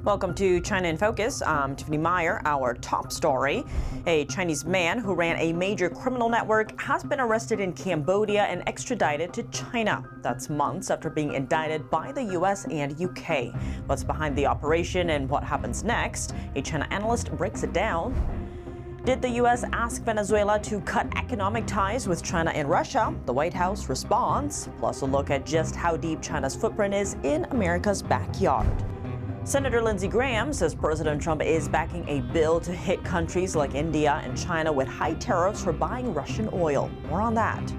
Welcome to China in Focus. I'm Tiffany Meyer. Our top story. A Chinese man who ran a major criminal network has been arrested in Cambodia and extradited to China. That's months after being indicted by the U.S. and UK. What's behind the operation and what happens next? A China analyst breaks it down. Did the U.S. ask Venezuela to cut economic ties with China and Russia? The White House responds. Plus a look at just how deep China's footprint is in America's backyard. Senator Lindsey Graham says President Trump is backing a bill to hit countries like India and China with high tariffs for buying Russian oil. More on that.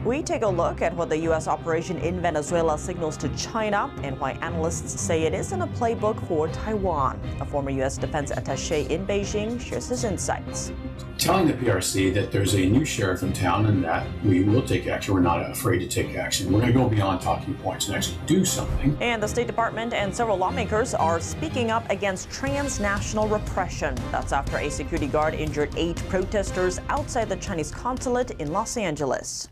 We take a look at what the U.S. operation in Venezuela signals to China and why analysts say it isn't a playbook for Taiwan. A former U.S. defense attaché in Beijing shares his insights. Telling the PRC that there's a new sheriff in town and that we will take action. We're not afraid to take action. We're going to go beyond talking points and actually do something. And the State Department and several lawmakers are speaking up against transnational repression. That's after a security guard injured 8 protesters outside the Chinese consulate in Los Angeles.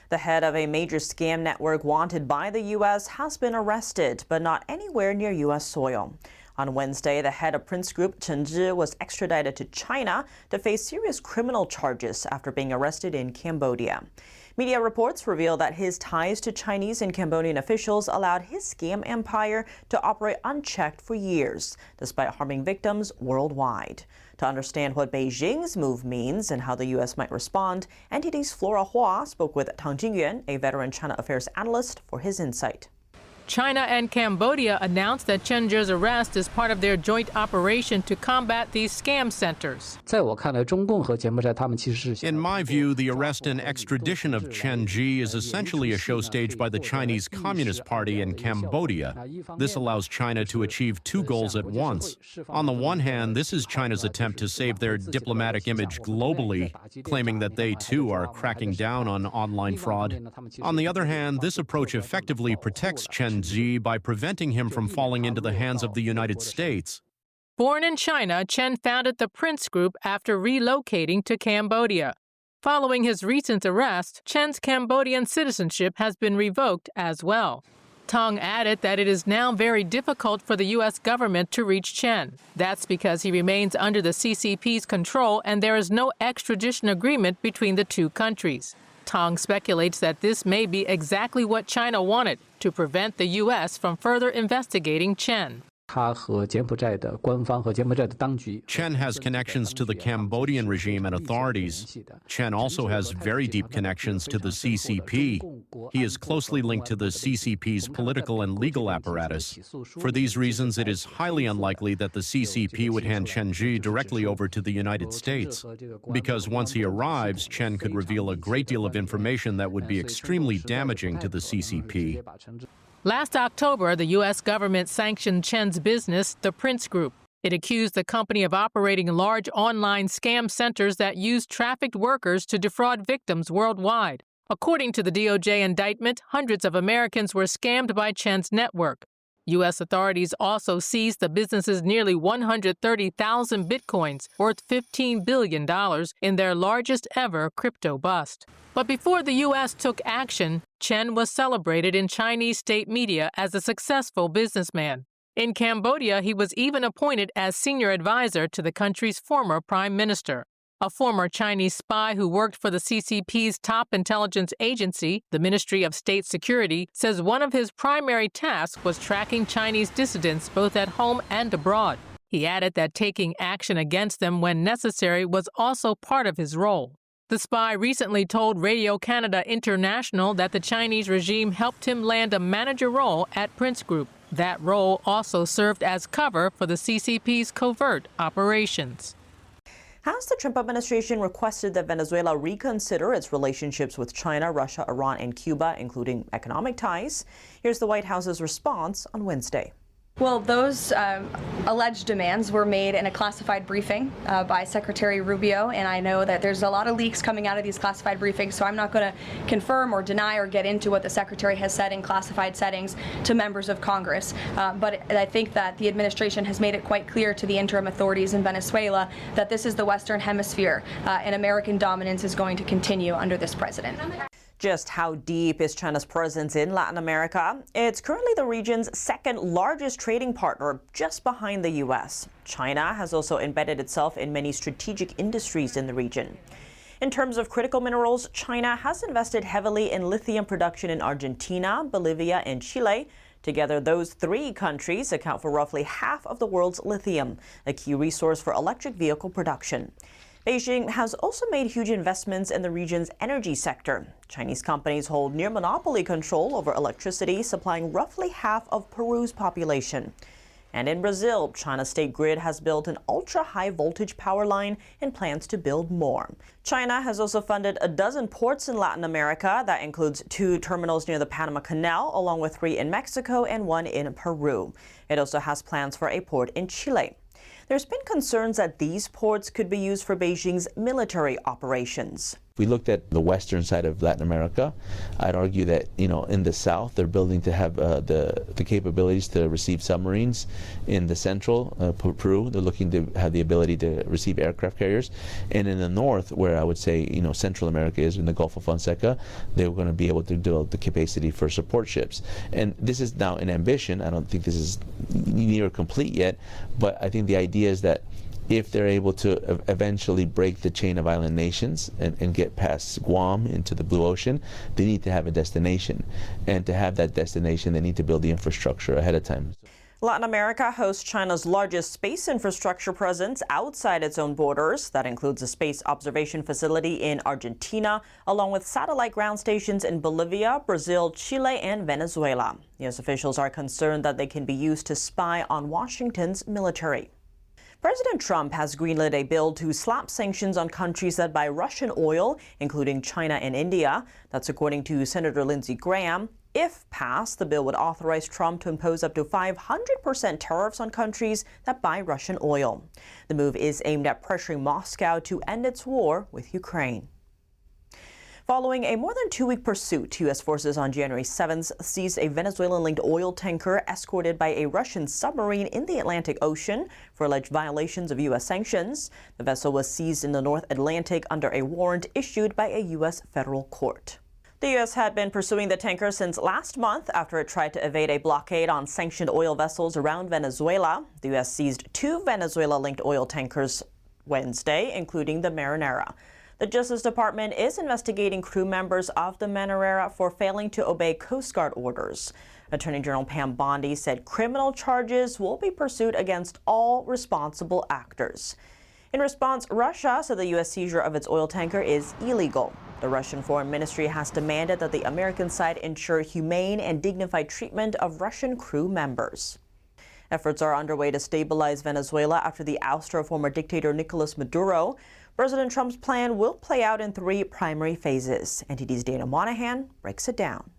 The head of a major scam network wanted by the U.S. has been arrested, but not anywhere near U.S. soil. On Wednesday, the head of Prince Group, Chen Zhi, was extradited to China to face serious criminal charges after being arrested in Cambodia. Media reports reveal that his ties to Chinese and Cambodian officials allowed his scam empire to operate unchecked for years, despite harming victims worldwide. To understand what Beijing's move means and how the U.S. might respond, NTD's Flora Hua spoke with Tang Jingyuan, a veteran China affairs analyst, for his insight. China and Cambodia announced that Chen Zhi's arrest is part of their joint operation to combat these scam centers. In my view, the arrest and extradition of Chen Zhi is essentially a show staged by the Chinese Communist Party in Cambodia. This allows China to achieve 2 goals at once. On the one hand, this is China's attempt to save their diplomatic image globally, claiming that they too are cracking down on online fraud. On the other hand, this approach effectively protects Chen Zhi by preventing him from falling into the hands of the United States. Born in China, Chen founded the Prince Group after relocating to Cambodia. Following his recent arrest, Chen's Cambodian citizenship has been revoked as well. Tang added that it is now very difficult for the U.S. government to reach Chen. That's because he remains under the CCP's control and there is no extradition agreement between the two countries. Tang speculates that this may be exactly what China wanted to prevent the U.S. from further investigating Chen. Chen has connections to the Cambodian regime and authorities. Chen also has very deep connections to the CCP. He is closely linked to the CCP's political and legal apparatus. For these reasons, it is highly unlikely that the CCP would hand Chen Zhi directly over to the United States. Because once he arrives, Chen could reveal a great deal of information that would be extremely damaging to the CCP. Last October, the U.S. government sanctioned Chen's business, the Prince Group. It accused the company of operating large online scam centers that used trafficked workers to defraud victims worldwide. According to the DOJ indictment, hundreds of Americans were scammed by Chen's network. U.S. authorities also seized the business's nearly 130,000 bitcoins, worth $15 billion, in their largest ever crypto bust. But before the U.S. took action, Chen was celebrated in Chinese state media as a successful businessman. In Cambodia, he was even appointed as senior advisor to the country's former prime minister. A former Chinese spy who worked for the CCP's top intelligence agency, the Ministry of State Security, says one of his primary tasks was tracking Chinese dissidents both at home and abroad. He added that taking action against them when necessary was also part of his role. The spy recently told Radio Canada International that the Chinese regime helped him land a manager role at Prince Group. That role also served as cover for the CCP's covert operations. Has the Trump administration requested that Venezuela reconsider its relationships with China, Russia, Iran, and Cuba, including economic ties? Here's the White House's response on Wednesday. Well, those alleged demands were made in a classified briefing by Secretary Rubio, and I know that there's a lot of leaks coming out of these classified briefings, so I'm not going to confirm or deny or get into what the Secretary has said in classified settings to members of Congress. But I think that the administration has made it quite clear to the interim authorities in Venezuela that this is the Western Hemisphere, and American dominance is going to continue under this president. Just how deep is China's presence in Latin America? It's currently the region's second largest trading partner, just behind the U.S. China has also embedded itself in many strategic industries in the region. In terms of critical minerals, China has invested heavily in lithium production in Argentina, Bolivia, and Chile. Together, those three countries account for roughly half of the world's lithium, a key resource for electric vehicle production. Beijing has also made huge investments in the region's energy sector. Chinese companies hold near monopoly control over electricity, supplying roughly half of Peru's population. And in Brazil, China's state grid has built an ultra-high voltage power line and plans to build more. China has also funded a dozen ports in Latin America. That includes 2 terminals near the Panama Canal, along with 3 in Mexico and 1 in Peru. It also has plans for a port in Chile. There's been concerns that these ports could be used for Beijing's military operations. If we looked at the western side of Latin America, I'd argue that, in the south, they're building to have the capabilities to receive submarines. In the central, Peru, they're looking to have the ability to receive aircraft carriers. And in the north, where I would say, Central America is, in the Gulf of Fonseca, they're going to be able to develop the capacity for support ships. And this is now an ambition. I don't think this is near complete yet, but I think the idea is that if they're able to eventually break the chain of island nations and get past Guam into the Blue Ocean, they need to have a destination. And to have that destination, they need to build the infrastructure ahead of time. Latin America hosts China's largest space infrastructure presence outside its own borders. That includes a space observation facility in Argentina, along with satellite ground stations in Bolivia, Brazil, Chile, and Venezuela. U.S. officials are concerned that they can be used to spy on Washington's military. President Trump has greenlit a bill to slap sanctions on countries that buy Russian oil, including China and India. That's according to Senator Lindsey Graham. If passed, the bill would authorize Trump to impose up to 500% tariffs on countries that buy Russian oil. The move is aimed at pressuring Moscow to end its war with Ukraine. Following a more than 2-week pursuit, U.S. forces on January 7th seized a Venezuelan-linked oil tanker escorted by a Russian submarine in the Atlantic Ocean for alleged violations of U.S. sanctions. The vessel was seized in the North Atlantic under a warrant issued by a U.S. federal court. The U.S. had been pursuing the tanker since last month after it tried to evade a blockade on sanctioned oil vessels around Venezuela. The U.S. seized 2 Venezuela-linked oil tankers Wednesday, including the Marinera. The Justice Department is investigating crew members of the Marinera for failing to obey Coast Guard orders. Attorney General Pam Bondi said criminal charges will be pursued against all responsible actors. In response, Russia said the U.S. seizure of its oil tanker is illegal. The Russian Foreign Ministry has demanded that the American side ensure humane and dignified treatment of Russian crew members. Efforts are underway to stabilize Venezuela after the ouster of former dictator Nicolas Maduro. President Trump's plan will play out in 3 primary phases. NTD's Dana Monahan breaks it down.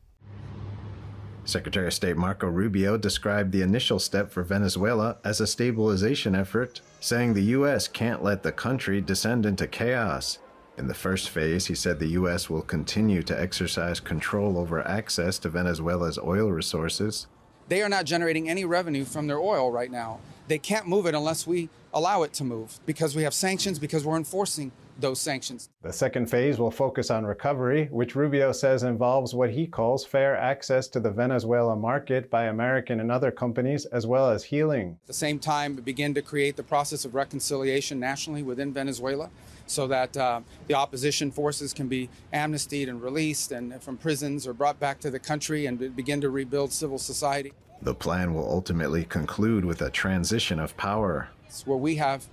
Secretary of State Marco Rubio described the initial step for Venezuela as a stabilization effort, saying the U.S. can't let the country descend into chaos. In the first phase, he said the U.S. will continue to exercise control over access to Venezuela's oil resources. They are not generating any revenue from their oil right now. They can't move it unless we allow it to move, because we have sanctions, because we're enforcing those sanctions. The second phase will focus on recovery, which Rubio says involves what he calls fair access to the Venezuela market by American and other companies, as well as healing. At the same time, begin to create the process of reconciliation nationally within Venezuela so that the opposition forces can be amnestied and released and from prisons or brought back to the country and begin to rebuild civil society. The plan will ultimately conclude with a transition of power. It's where we have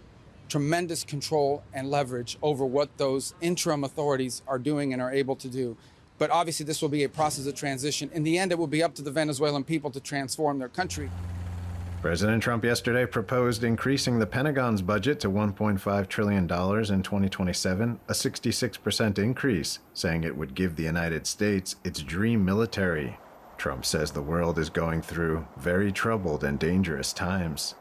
tremendous control and leverage over what those interim authorities are doing and are able to do. But obviously this will be a process of transition. In the end, it will be up to the Venezuelan people to transform their country. President Trump yesterday proposed increasing the Pentagon's budget to $1.5 trillion in 2027, a 66% increase, saying it would give the United States its dream military. Trump says the world is going through very troubled and dangerous times.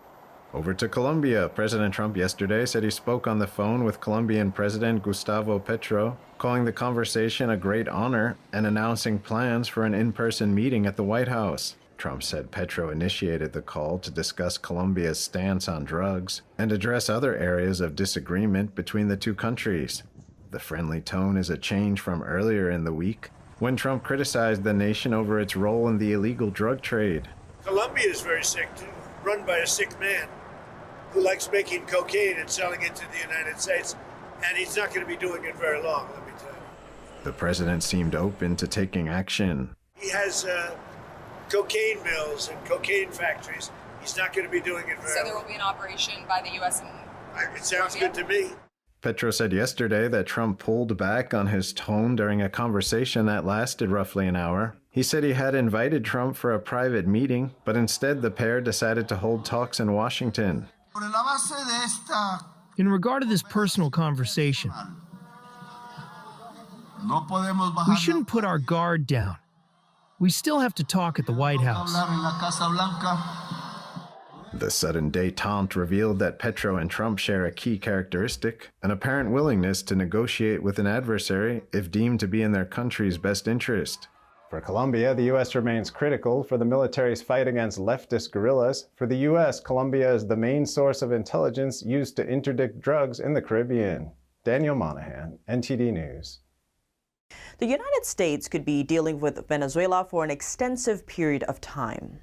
Over to Colombia. President Trump yesterday said he spoke on the phone with Colombian President Gustavo Petro, calling the conversation a great honor and announcing plans for an in-person meeting at the White House. Trump said Petro initiated the call to discuss Colombia's stance on drugs and address other areas of disagreement between the two countries. The friendly tone is a change from earlier in the week, when Trump criticized the nation over its role in the illegal drug trade. Colombia is very sick, too, run by a sick man who likes making cocaine and selling it to the United States, and he's not going to be doing it very long, let me tell you. The president seemed open to taking action. He has cocaine mills and cocaine factories. He's not going to be doing it very long. So there will be an operation by the U.S. and It sounds good to me. Petro said yesterday that Trump pulled back on his tone during a conversation that lasted roughly an hour. He said he had invited Trump for a private meeting, but instead the pair decided to hold talks in Washington. In regard to this personal conversation, we shouldn't put our guard down. We still have to talk at the White House. The sudden détente revealed that Petro and Trump share a key characteristic, an apparent willingness to negotiate with an adversary if deemed to be in their country's best interest. For Colombia, the U.S. remains critical for the military's fight against leftist guerrillas. For the U.S., Colombia is the main source of intelligence used to interdict drugs in the Caribbean. Daniel Monahan, NTD News. The United States could be dealing with Venezuela for an extensive period of time.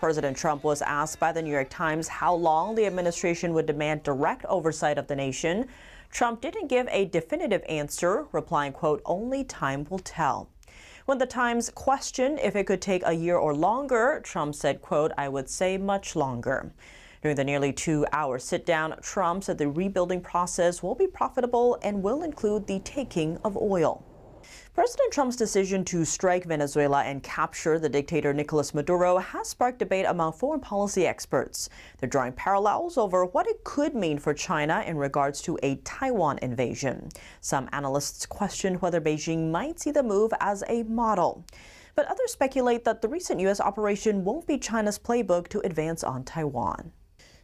President Trump was asked by the New York Times how long the administration would demand direct oversight of the nation. Trump didn't give a definitive answer, replying, quote, "Only time will tell." When the Times questioned if it could take a year or longer, Trump said, quote, "I would say much longer." During the nearly 2-hour sit-down, Trump said the rebuilding process will be profitable and will include the taking of oil. President Trump's decision to strike Venezuela and capture the dictator Nicolas Maduro has sparked debate among foreign policy experts. They're drawing parallels over what it could mean for China in regards to a Taiwan invasion. Some analysts question whether Beijing might see the move as a model. But others speculate that the recent U.S. operation won't be China's playbook to advance on Taiwan.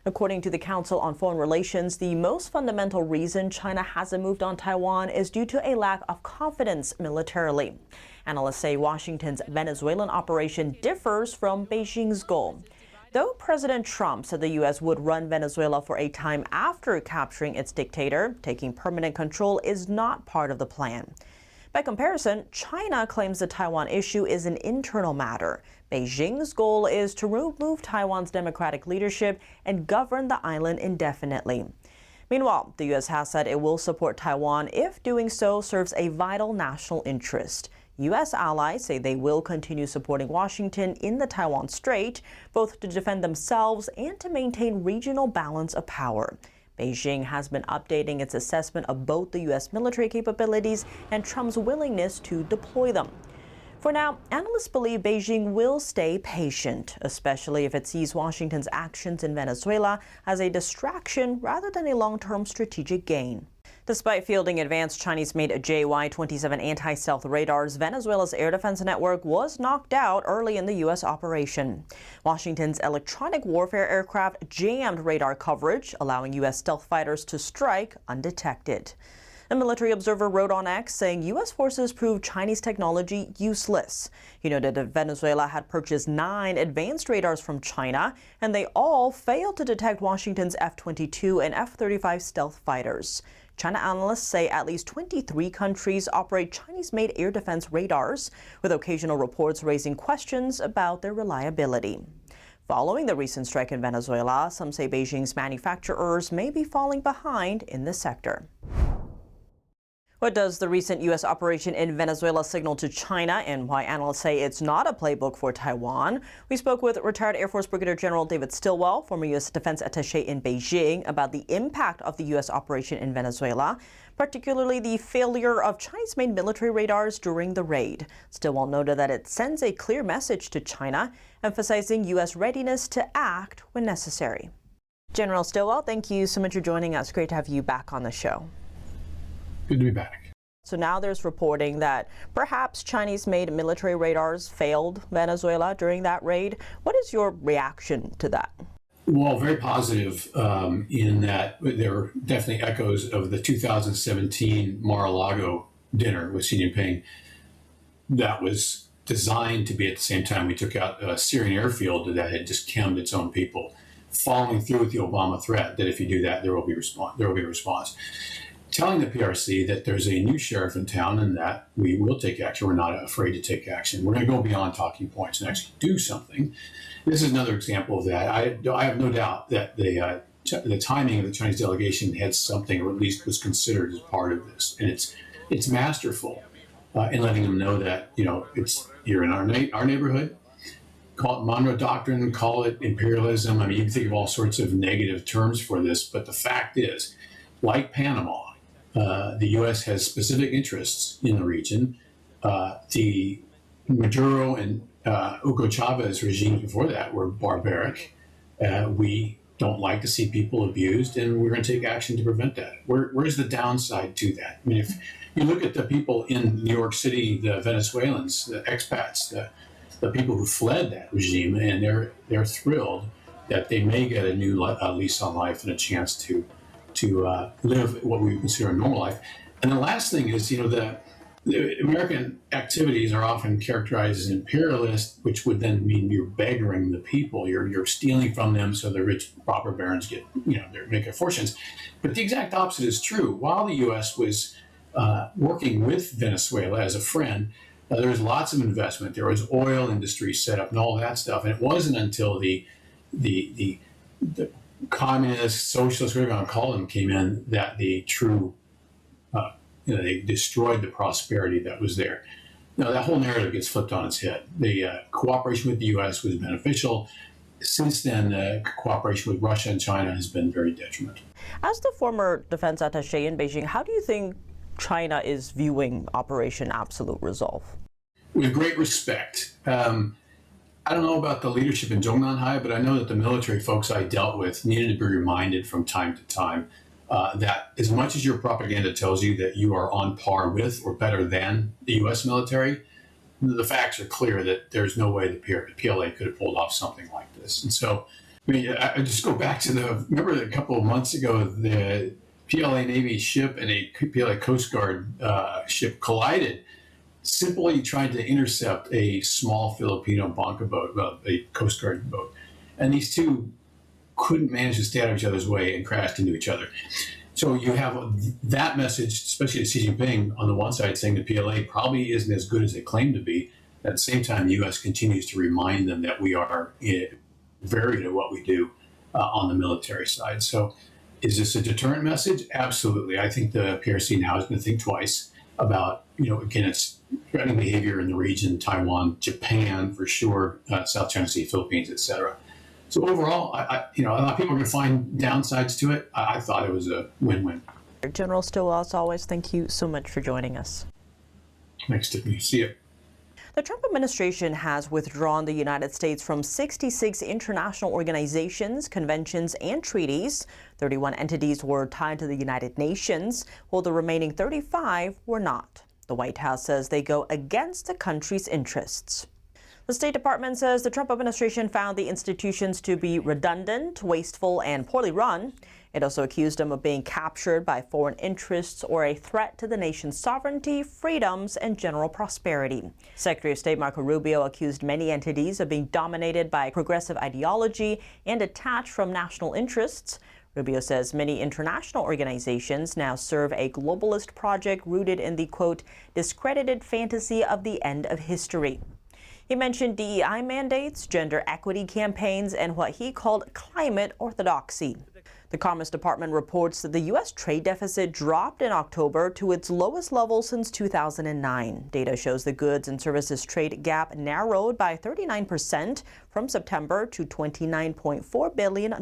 According to the Council on Foreign Relations, the most fundamental reason China hasn't moved on Taiwan is due to a lack of confidence militarily. Analysts say Washington's Venezuelan operation differs from Beijing's goal. Though President Trump said the U.S. would run Venezuela for a time after capturing its dictator, taking permanent control is not part of the plan. By comparison, China claims the Taiwan issue is an internal matter. Beijing's goal is to remove Taiwan's democratic leadership and govern the island indefinitely. Meanwhile, the U.S. has said it will support Taiwan if doing so serves a vital national interest. U.S. allies say they will continue supporting Washington in the Taiwan Strait, both to defend themselves and to maintain regional balance of power. Beijing has been updating its assessment of both the U.S. military capabilities and Trump's willingness to deploy them. For now, analysts believe Beijing will stay patient, especially if it sees Washington's actions in Venezuela as a distraction rather than a long-term strategic gain. Despite fielding advanced Chinese-made JY-27 anti-stealth radars, Venezuela's air defense network was knocked out early in the U.S. operation. Washington's electronic warfare aircraft jammed radar coverage, allowing U.S. stealth fighters to strike undetected. A military observer wrote on X saying U.S. forces proved Chinese technology useless. He noted that Venezuela had purchased 9 advanced radars from China, and they all failed to detect Washington's F-22 and F-35 stealth fighters. China analysts say at least 23 countries operate Chinese-made air defense radars, with occasional reports raising questions about their reliability. Following the recent strike in Venezuela, some say Beijing's manufacturers may be falling behind in this sector. What does the recent U.S. operation in Venezuela signal to China, and why analysts say it's not a playbook for Taiwan? We spoke with retired Air Force Brigadier General David Stilwell, former U.S. defense attaché in Beijing, about the impact of the U.S. operation in Venezuela, particularly the failure of Chinese-made military radars during the raid. Stilwell noted that it sends a clear message to China, emphasizing U.S. readiness to act when necessary. General Stilwell, thank you so much for joining us. Great to have you back on the show. Good to be back. So now there's reporting that perhaps Chinese-made military radars failed Venezuela during that raid. What is your reaction to that? Well, very positive in that there were definitely echoes of the 2017 Mar-a-Lago dinner with Xi Jinping that was designed to be at the same time we took out a Syrian airfield that had just killed its own people, following through with the Obama threat that if you do that, there will be a response. Telling the PRC that there's a new sheriff in town and that we will take action. We're not afraid to take action. We're going to go beyond talking points and actually do something. This is another example of that. I have no doubt that the timing of the Chinese delegation had something, or at least was considered as part of this, and it's masterful in letting them know that you're in our neighborhood. Call it Monroe Doctrine, call it imperialism. I mean, you can think of all sorts of negative terms for this, but the fact is, like Panama, the U.S. has specific interests in the region. The Maduro and Hugo Chavez regimes before that were barbaric. We don't like to see people abused, and we're going to take action to prevent that. Where's the downside to that? I mean, if you look at the people in New York City, the Venezuelans, the expats, the people who fled that regime, and they're thrilled that they may get a new lease on life and a chance to live what we consider a normal life. And the last thing is, the American activities are often characterized as imperialist, which would then mean you're beggaring the people. You're stealing from them so the rich proper barons get, they make their fortunes. But the exact opposite is true. While the U.S. was working with Venezuela as a friend, there was lots of investment. There was oil industry set up and all that stuff. And it wasn't until the communist, socialist, whatever you want to call them, came in that the true, they destroyed the prosperity that was there. Now, that whole narrative gets flipped on its head. The cooperation with the U.S. was beneficial. Since then, cooperation with Russia and China has been very detrimental. As the former defense attaché in Beijing, how do you think China is viewing Operation Absolute Resolve? With great respect. I don't know about the leadership in Zhongnanhai, but I know that the military folks I dealt with needed to be reminded from time to time that as much as your propaganda tells you that you are on par with or better than the U.S. military, the facts are clear that there's no way the PLA could have pulled off something like this. And so, I just go back to remember a couple of months ago, the PLA Navy ship and a PLA Coast Guard ship collided, simply trying to intercept a small Filipino bunker boat, a Coast Guard boat. And these two couldn't manage to stay out of each other's way and crashed into each other. So you have that message, especially to Xi Jinping on the one side, saying the PLA probably isn't as good as they claim to be. At the same time, the U.S. continues to remind them that we are very good at what we do on the military side. So is this a deterrent message? Absolutely. I think the PRC now is going to think twice about, again, its threatening behavior in the region, Taiwan, Japan, for sure, South China Sea, Philippines, et cetera. So overall, a lot of people are going to find downsides to it. I thought it was a win-win. General Stilwell, as always, thank you so much for joining us. Thanks, Tiffany. See you. The Trump administration has withdrawn the United States from 66 international organizations, conventions, and treaties. 31 entities were tied to the United Nations, while the remaining 35 were not. The White House says they go against the country's interests. The State Department says the Trump administration found the institutions to be redundant, wasteful, and poorly run. It also accused them of being captured by foreign interests or a threat to the nation's sovereignty, freedoms, and general prosperity. Secretary of State Marco Rubio accused many entities of being dominated by progressive ideology and detached from national interests. Rubio says many international organizations now serve a globalist project rooted in the, quote, discredited fantasy of the end of history. He mentioned DEI mandates, gender equity campaigns, and what he called climate orthodoxy. The Commerce Department reports that the U.S. trade deficit dropped in October to its lowest level since 2009. Data shows the goods and services trade gap narrowed by 39% from September to $29.4 billion.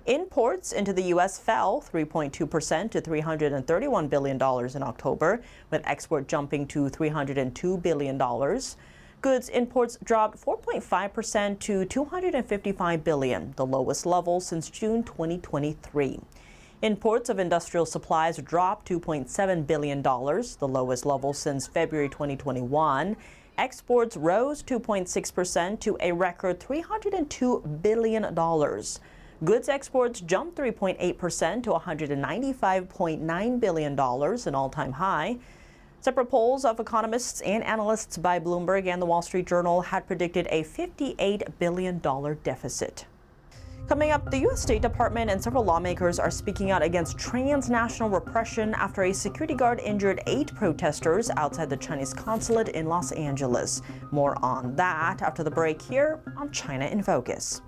Imports into the U.S. fell 3.2% to $331 billion in October, with export jumping to $302 billion. Goods imports dropped 4.5% to $255 billion, the lowest level since June 2023. Imports of industrial supplies dropped $2.7 billion, the lowest level since February 2021. Exports rose 2.6% to a record $302 billion. Goods exports jumped 3.8% to $195.9 billion, an all-time high. Separate polls of economists and analysts by Bloomberg and the Wall Street Journal had predicted a $58 billion deficit. Coming up, the U.S. State Department and several lawmakers are speaking out against transnational repression after a security guard injured 8 protesters outside the Chinese consulate in Los Angeles. More on that after the break here on China in Focus.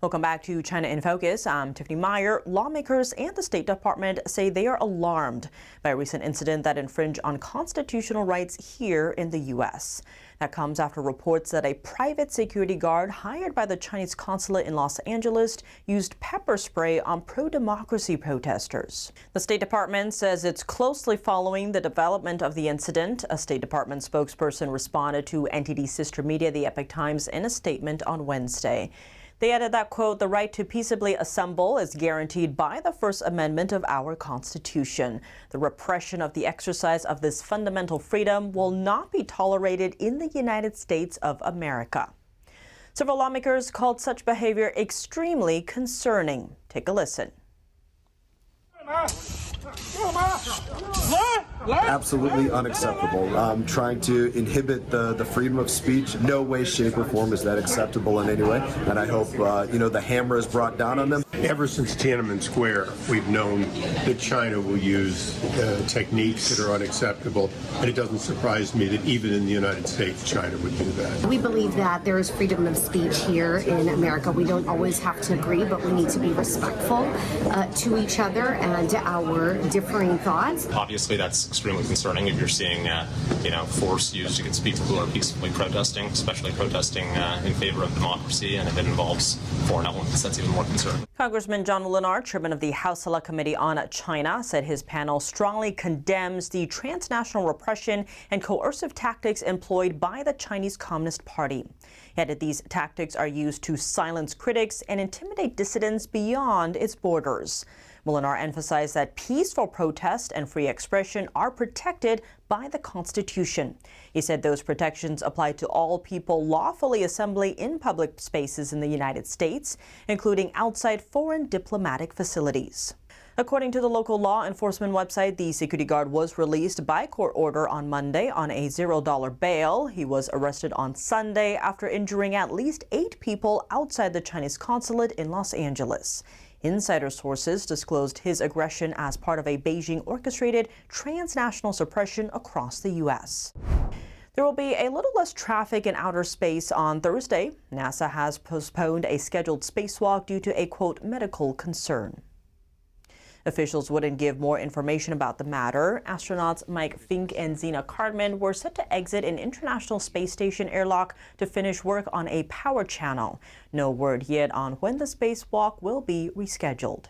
Welcome back to China in Focus. I'm Tiffany Meyer. Lawmakers and the State Department say they are alarmed by a recent incident that infringed on constitutional rights here in the U.S. That comes after reports that a private security guard hired by the Chinese consulate in Los Angeles used pepper spray on pro-democracy protesters. The State Department says it's closely following the development of the incident. A State Department spokesperson responded to NTD sister media, the Epoch Times, in a statement on Wednesday. They added that, quote, "The right to peaceably assemble is guaranteed by the First Amendment of our Constitution. The repression of the exercise of this fundamental freedom will not be tolerated in the United States of America." Several lawmakers called such behavior extremely concerning. Take a listen. Absolutely unacceptable. Trying to inhibit the freedom of speech. No way, shape, or form is that acceptable in any way. And I hope, the hammer is brought down on them. Ever since Tiananmen Square, we've known that China will use techniques that are unacceptable. And it doesn't surprise me that even in the United States, China would do that. We believe that there is freedom of speech here in America. We don't always have to agree, but we need to be respectful to each other and our differing thoughts. Obviously, that's extremely concerning if you're seeing, force used against people who are peacefully protesting, especially protesting in favor of democracy, and if it involves foreign elements, that's even more concerning. Congressman John Lennar, chairman of the House Select Committee on China, said his panel strongly condemns the transnational repression and coercive tactics employed by the Chinese Communist Party. He added these tactics are used to silence critics and intimidate dissidents beyond its borders. Lennar emphasized that peaceful protest and free expression are protected by the Constitution. He said those protections apply to all people lawfully assembling in public spaces in the United States, including outside foreign diplomatic facilities. According to the local law enforcement website, the security guard was released by court order on Monday on a $0 bail. He was arrested on Sunday after injuring at least 8 people outside the Chinese consulate in Los Angeles. Insider sources disclosed his aggression as part of a Beijing-orchestrated transnational suppression across the U.S. There will be a little less traffic in outer space on Thursday. NASA has postponed a scheduled spacewalk due to a, quote, medical concern. Officials wouldn't give more information about the matter. Astronauts Mike Fink and Zena Cardman were set to exit an International Space Station airlock to finish work on a power channel. No word yet on when the spacewalk will be rescheduled.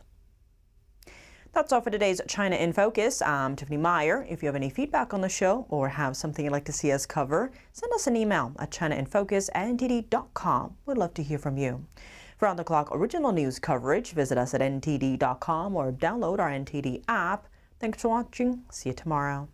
That's all for today's China in Focus. I'm Tiffany Meyer. If you have any feedback on the show or have something you'd like to see us cover, send us an email at chinainfocus@ntd.com. We'd love to hear from you. For on-the-clock original news coverage, visit us at ntd.com or download our NTD app. Thanks for watching. See you tomorrow.